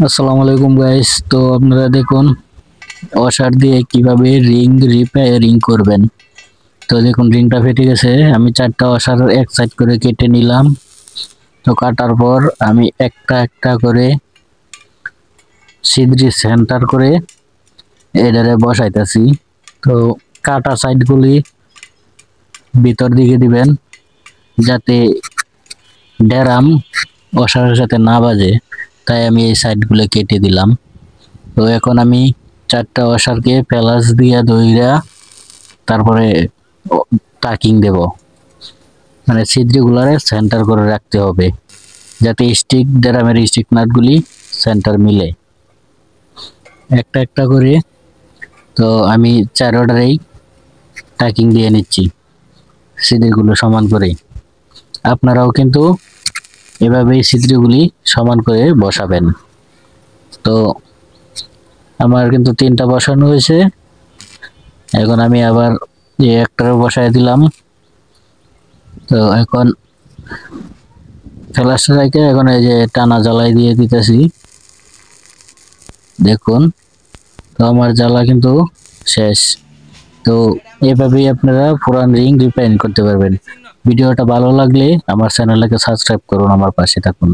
আসসালামু আলাইকুম গাইস। তো আপনারা দেখুন ওয়াশার দিয়ে কিভাবে রিং রিপেয়ারিং করবেন। তো দেখুন রিংটা ফেটে গেছে, আমি চারটা ওয়াশার এক সাইড করে কেটে নিলাম। তো কাটার পর আমি একটা একটা করে ছিদ্রি সেন্টার করে এটারে বসাইতেছি। তো কাটা সাইডগুলি ভিতর দিকে দিবেন যাতে ড্যারাম ওয়াশারের সাথে না বাজে, তাই আমি এই সাইডগুলো কেটে দিলাম। তো এখন আমি চারটা ওয়াশারকে প্যালাস দিয়া দইরা তারপরে টাকিং দেব, মানে ছিদ্রগুলারে সেন্টার করে রাখতে হবে যাতে স্টিক ড্রামের স্টিক নাটগুলি সেন্টার মিলে একটা একটা করে। তো আমি চার অর্ডারেই টাকিং দিয়ে নিচ্ছি ছিদ্রগুলো সমান করে। আপনারাও কিন্তু এভাবেই ছিদ্রগুলি সমান করে বসাবেন। তো আমার কিন্তু তিনটা বসানো হয়েছে, এখন আমি আবার এই একটারও বসায় দিলাম। তো এখন ফ্ল্যাশটা রেখে এখন এই যে টানা জ্বালাই দিয়ে দিতেছি, দেখুন। তো আমার জ্বালা কিন্তু শেষ। তো এভাবেই আপনারা পুরান রিং রিপেয়ারিং করতে পারবেন। ভিডিওটা ভালো লাগলে আমার চ্যানেলটাকে সাবস্ক্রাইব করুন, আমার পাশে থাকুন।